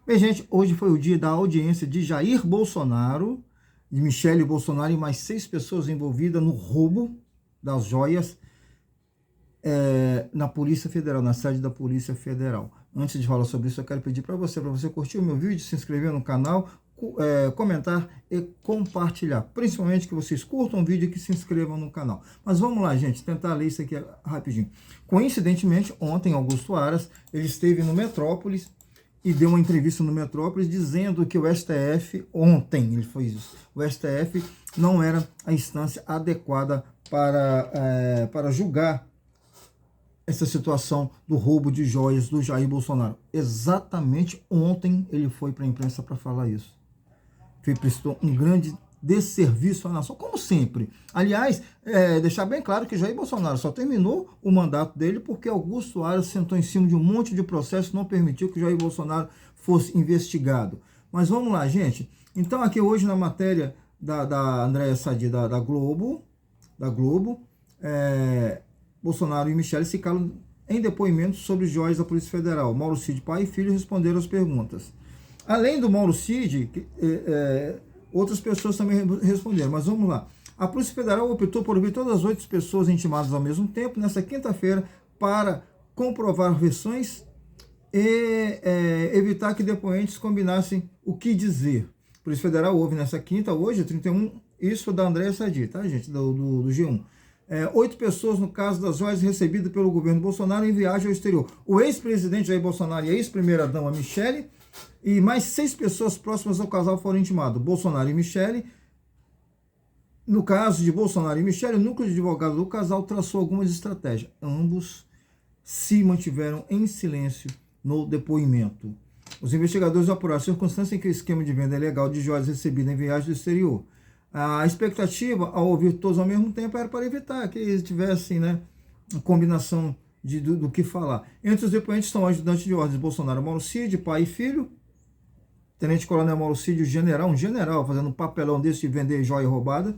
Bem, gente, hoje foi o dia da audiência de Jair Bolsonaro, de Michele Bolsonaro e mais 6 pessoas envolvidas no roubo das joias na Polícia Federal, na sede da Polícia Federal. Antes de falar sobre isso, eu quero pedir para você curtir o meu vídeo, se inscrever no canal, comentar e compartilhar. Principalmente que vocês curtam o vídeo e que se inscrevam no canal. Mas vamos lá, gente, tentar ler isso aqui rapidinho. Coincidentemente, ontem, Augusto Aras, ele esteve no Metrópolis e deu uma entrevista no Metrópolis dizendo que o STF, ontem ele fez isso, o STF não era a instância adequada para julgar essa situação do roubo de joias do Jair Bolsonaro. Exatamente ontem ele foi para a imprensa para falar isso. Prestou um grande desserviço à nação, como sempre. Aliás, deixar bem claro que Jair Bolsonaro só terminou o mandato dele porque Augusto Aras sentou em cima de um monte de processo e não permitiu que Jair Bolsonaro fosse investigado. Mas vamos lá, gente. Então, aqui hoje na matéria da Andréa Sadi, da Globo, Bolsonaro e Michele se calam em depoimentos sobre joias da Polícia Federal. Mauro Cid, pai e filho, responderam as perguntas. Além do Mauro Cid, outras pessoas também responderam, mas vamos lá. A Polícia Federal optou por ouvir todas as 8 pessoas intimadas ao mesmo tempo, nesta quinta-feira, para comprovar versões e evitar que depoentes combinassem o que dizer. A Polícia Federal ouve nessa quinta, hoje, 31, isso da Andréa Sadi, tá, gente, do G1. 8 pessoas no caso das joias recebidas pelo governo Bolsonaro em viagem ao exterior. O ex-presidente Jair Bolsonaro e a ex-primeira-dama Michele e mais 6 pessoas próximas ao casal foram intimados. Bolsonaro e Michele. No caso de Bolsonaro e Michele, o núcleo de advogado do casal traçou algumas estratégias. Ambos se mantiveram em silêncio no depoimento. Os investigadores apuraram a circunstância em que o esquema de venda ilegal de joias recebidas em viagem do exterior. A expectativa, ao ouvir todos ao mesmo tempo, era para evitar que eles tivessem, uma combinação do que falar. Entre os depoentes estão o ajudante de ordens Bolsonaro, Mauro Cid, pai e filho, Tenente Coronel Mauro Cid, um general fazendo um papelão desse de vender joia roubada,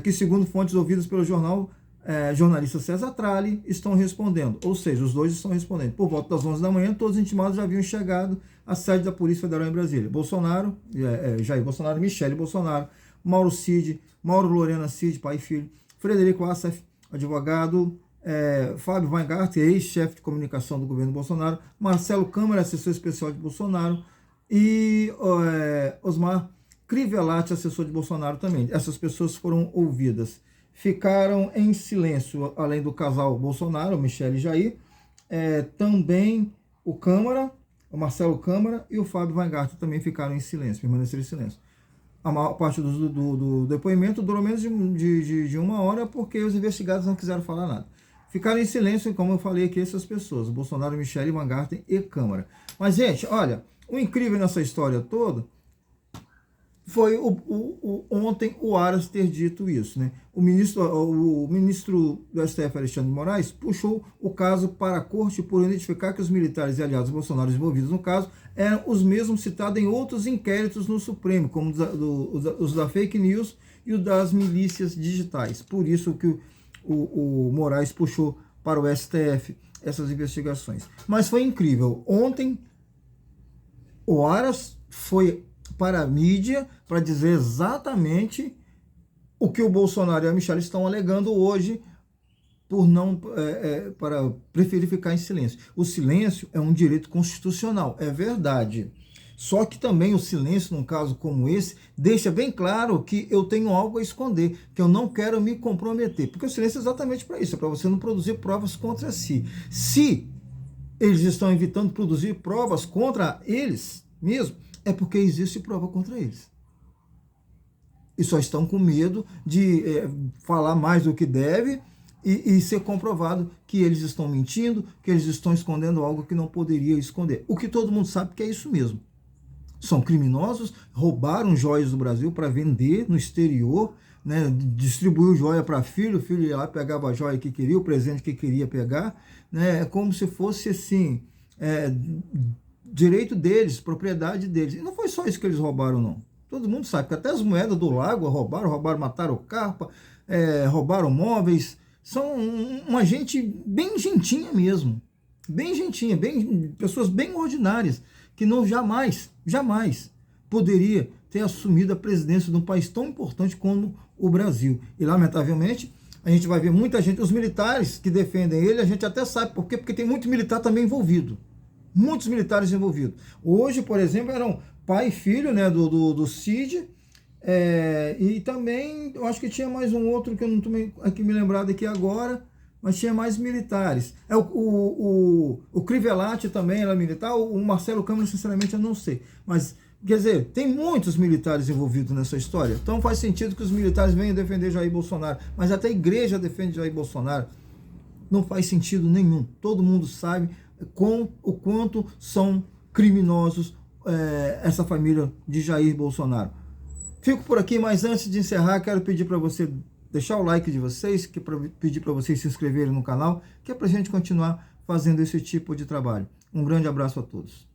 que segundo fontes ouvidas pelo jornalista César Tralli, estão respondendo. Ou seja, os dois estão respondendo. Por volta das 11 da manhã, todos os intimados já haviam chegado à sede da Polícia Federal em Brasília. Jair Bolsonaro, Michele Bolsonaro, Mauro Cid, Mauro Lorena Cid, pai e filho, Frederico Assaf, advogado, Fábio Weingarten, ex-chefe de comunicação do governo Bolsonaro, Marcelo Câmara, assessor especial de Bolsonaro, e Osmar Crivellati, assessor de Bolsonaro também. Essas pessoas foram ouvidas. Ficaram em silêncio, além do casal Bolsonaro, Michele e Jair, também o Câmara, o Marcelo Câmara e o Fábio Weingarten também ficaram em silêncio, permaneceram em silêncio. A maior parte do depoimento durou menos de 1 hora porque os investigados não quiseram falar nada. Ficaram em silêncio, como eu falei aqui, essas pessoas, Bolsonaro, Michele, Weingarten e Câmara. Mas, gente, olha, o incrível nessa história toda foi ontem o Aras ter dito isso, né? O ministro do STF, Alexandre de Moraes, puxou o caso para a corte por identificar que os militares e aliados Bolsonaro envolvidos no caso eram os mesmos citados em outros inquéritos no Supremo, como os da fake news e o das milícias digitais. Por isso que o Moraes puxou para o STF essas investigações. Mas foi incrível. Ontem, o Aras foi para a mídia para dizer exatamente o que o Bolsonaro e a Michele estão alegando hoje para preferir ficar em silêncio. O silêncio é um direito constitucional, é verdade. Só que também o silêncio, num caso como esse, deixa bem claro que eu tenho algo a esconder, que eu não quero me comprometer. Porque o silêncio é exatamente para isso, é para você não produzir provas contra si. Se eles estão evitando produzir provas contra eles mesmo, é porque existe prova contra eles. E só estão com medo de falar mais do que deve e ser comprovado que eles estão mentindo, que eles estão escondendo algo que não poderia esconder. O que todo mundo sabe que é isso mesmo. São criminosos, roubaram joias do Brasil para vender no exterior, distribuiu joia para filho, o filho ia lá, pegava a joia que queria, o presente que queria pegar, é como se fosse assim, direito deles, propriedade deles. E não foi só isso que eles roubaram, não. Todo mundo sabe que até as moedas do lago roubaram, mataram carpa, roubaram móveis. São uma gente bem gentinha mesmo. Bem gentinha, pessoas bem ordinárias, que não jamais poderia ter assumido a presidência de um país tão importante como o Brasil. E, lamentavelmente, a gente vai ver muita gente, os militares que defendem ele, a gente até sabe por quê, porque tem muito militar também envolvido. Muitos militares envolvidos. Hoje, por exemplo, eram pai e filho, né, do Cid, e também, eu acho que tinha mais um outro que eu não estou aqui me lembrado aqui agora, mas tinha mais militares. O Crivellati também era militar, o Marcelo Câmara, sinceramente, eu não sei. Mas, quer dizer, tem muitos militares envolvidos nessa história. Então faz sentido que os militares venham defender Jair Bolsonaro. Mas até a igreja defende Jair Bolsonaro. Não faz sentido nenhum. Todo mundo sabe o quanto são criminosos essa família de Jair Bolsonaro. Fico por aqui, mas antes de encerrar, quero pedir para você deixar o like de vocês, pedir para vocês se inscreverem no canal, que é para a gente continuar fazendo esse tipo de trabalho. Um grande abraço a todos.